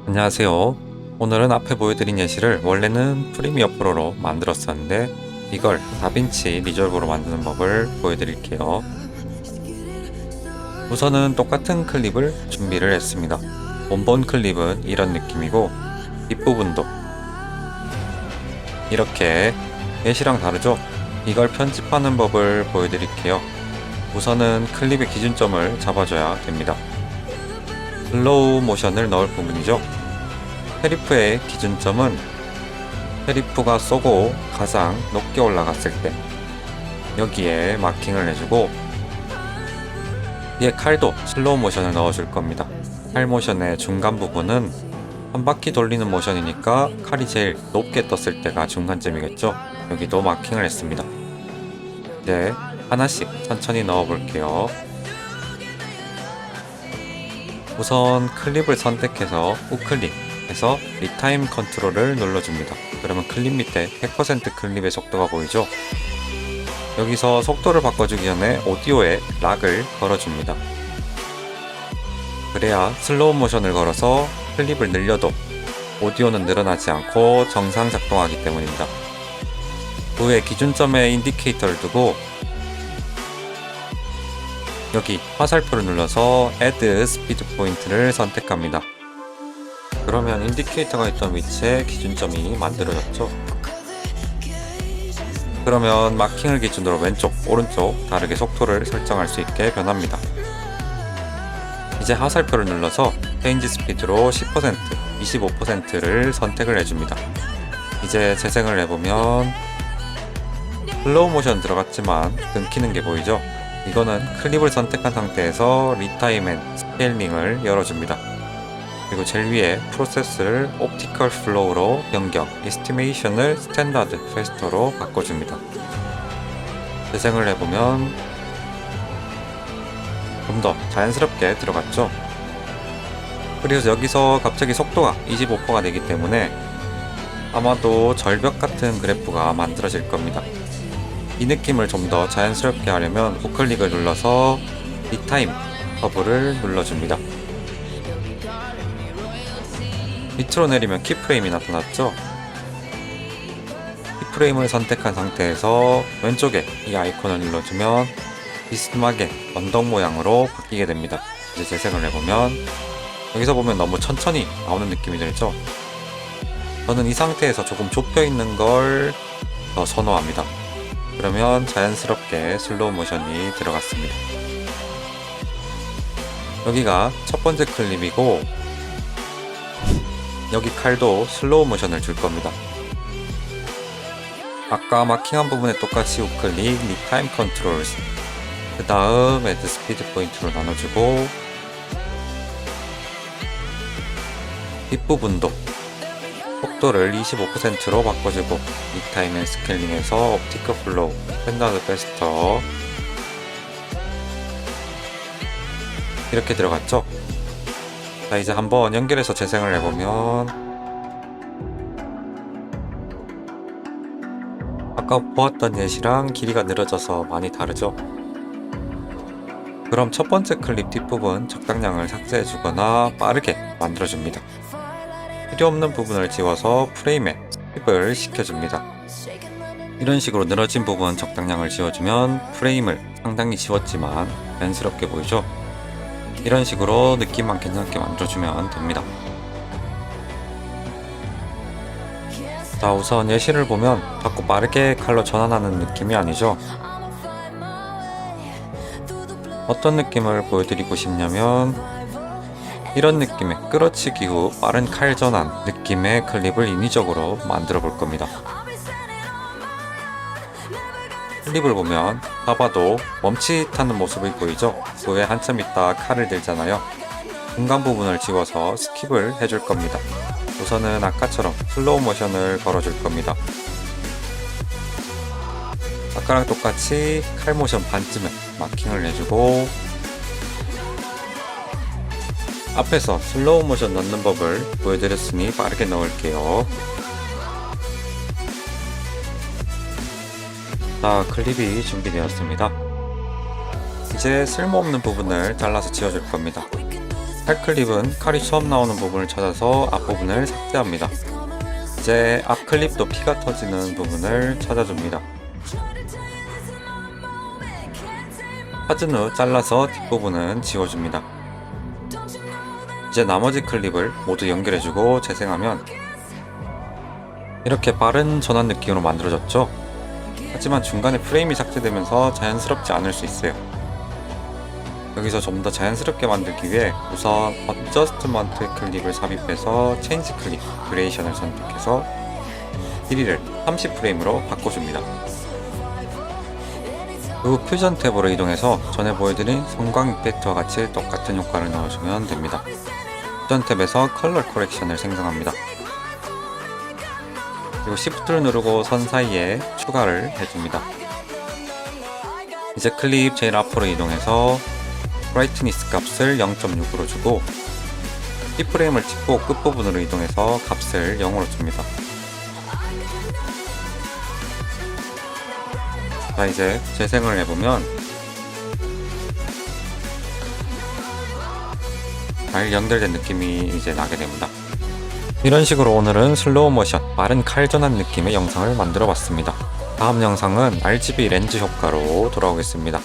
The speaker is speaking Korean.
안녕하세요. 오늘은 앞에 보여드린 예시를 원래는 프리미어 프로로 만들었었는데 이걸 다빈치 리졸브로 만드는 법을 보여드릴게요. 우선은 똑같은 클립을 준비를 했습니다. 원본 클립은 이런 느낌이고 뒷부분도 이렇게 예시랑 다르죠? 이걸 편집하는 법을 보여드릴게요. 우선은 클립의 기준점을 잡아줘야 됩니다. 슬로우 모션을 넣을 부분이죠. 쉐리프의 기준점은 쉐리프가 쏘고 가장 높게 올라갔을 때 여기에 마킹을 해주고 뒤에 칼도 슬로우 모션을 넣어줄 겁니다. 칼 모션의 중간 부분은 한 바퀴 돌리는 모션이니까 칼이 제일 높게 떴을 때가 중간점이겠죠. 여기도 마킹을 했습니다. 이제 하나씩 천천히 넣어 볼게요. 우선 클립을 선택해서 우클릭 해서 리타임 컨트롤을 눌러줍니다. 그러면 클립 밑에 100% 클립의 속도가 보이죠? 여기서 속도를 바꿔주기 전에 오디오에 락을 걸어줍니다. 그래야 슬로우 모션을 걸어서 클립을 늘려도 오디오는 늘어나지 않고 정상 작동하기 때문입니다. 그 후에 기준점에 인디케이터를 두고 여기 화살표를 눌러서 Add Speed Point를 선택합니다. 그러면 인디케이터가 있던 위치에 기준점이 만들어졌죠. 그러면 마킹을 기준으로 왼쪽, 오른쪽 다르게 속도를 설정할 수 있게 변합니다. 이제 화살표를 눌러서 Change Speed로 10%, 25%를 선택을 해줍니다. 이제 재생을 해보면 슬로우 모션 들어갔지만 끊기는 게 보이죠? 이거는 클립을 선택한 상태에서 리타임 앤 스케일링을 열어줍니다. 그리고 제일 위에 프로세스를 옵티컬 플로우로 변경, 에스티메이션을 스탠다드 페스터로 바꿔줍니다. 재생을 해보면 좀 더 자연스럽게 들어갔죠? 그래서 여기서 갑자기 속도가 25%가 되기 때문에 아마도 절벽 같은 그래프가 만들어질 겁니다. 이 느낌을 좀 더 자연스럽게 하려면 우클릭을 눌러서 리타임 커브를 눌러줍니다. 밑으로 내리면 키프레임이 나타났죠? 키프레임을 선택한 상태에서 왼쪽에 이 아이콘을 눌러주면 비스듬하게 언덕 모양으로 바뀌게 됩니다. 이제 재생을 해보면 여기서 보면 너무 천천히 나오는 느낌이 들죠? 저는 이 상태에서 조금 좁혀 있는 걸 더 선호합니다. 그러면 자연스럽게 슬로우 모션이 들어갔습니다. 여기가 첫 번째 클립이고 여기 칼도 슬로우 모션을 줄 겁니다. 아까 마킹한 부분에 똑같이 우클릭, 리타임 컨트롤, 그 다음 애드 스피드 포인트로 나눠주고 뒷부분도 속도를 25%로 바꿔주고 리타임 앤 스케일링에서 옵티컬 플로우, 스탠다드 페스터 이렇게 들어갔죠? 자, 이제 한번 연결해서 재생을 해보면 아까 보았던 예시랑 길이가 늘어져서 많이 다르죠? 그럼 첫 번째 클립 뒷부분 적당량을 삭제해주거나 빠르게 만들어줍니다. 필요 없는 부분을 지워서 프레임에 스킵을 시켜줍니다. 이런 식으로 늘어진 부분 적당량을 지워주면 프레임을 상당히 지웠지만 자연스럽게 보이죠? 이런 식으로 느낌만 괜찮게 만들어주면 됩니다. 자, 우선 예시를 보면 자꾸 빠르게 칼로 전환하는 느낌이 아니죠? 어떤 느낌을 보여드리고 싶냐면 이런 느낌의 끌어치기 후 빠른 칼 전환 느낌의 클립을 인위적으로 만들어 볼 겁니다. 클립을 보면 봐봐도 멈칫하는 모습이 보이죠? 그 후에 한참 있다 칼을 들잖아요. 중간 부분을 지워서 스킵을 해줄 겁니다. 우선은 아까처럼 슬로우 모션을 걸어줄 겁니다. 아까랑 똑같이 칼 모션 반쯤에 마킹을 해주고 앞에서 슬로우 모션 넣는 법을 보여드렸으니 빠르게 넣을게요. 자, 클립이 준비되었습니다. 이제 쓸모없는 부분을 잘라서 지워줄 겁니다. 팔 클립은 칼이 처음 나오는 부분을 찾아서 앞부분을 삭제합니다. 이제 앞 클립도 피가 터지는 부분을 찾아줍니다. 찾은 후 잘라서 뒷부분은 지워줍니다. 이제 나머지 클립을 모두 연결해주고 재생하면 이렇게 빠른 전환 느낌으로 만들어졌죠? 하지만 중간에 프레임이 삭제되면서 자연스럽지 않을 수 있어요. 여기서 좀 더 자연스럽게 만들기 위해 우선 어저스트먼트 클립을 삽입해서 체인지 클립 듀레이션을 선택해서 길이를 30프레임으로 바꿔줍니다. 그리고 퓨전 탭으로 이동해서 전에 보여드린 성광 이펙트와 같이 똑같은 효과를 넣어주면 됩니다. 퓨전 탭에서 컬러 코렉션을 생성합니다. 그리고 Shift를 누르고 선 사이에 추가를 해줍니다. 이제 클립 제일 앞으로 이동해서 브라이트니스 값을 0.6으로 주고 키프레임을 찍고 끝부분으로 이동해서 값을 0으로 줍니다. 자, 이제 재생을 해보면 잘 연결된 느낌이 이제 나게 됩니다. 이런 식으로 오늘은 슬로우 모션, 빠른 칼 전환 느낌의 영상을 만들어 봤습니다. 다음 영상은 RGB 렌즈 효과로 돌아오겠습니다.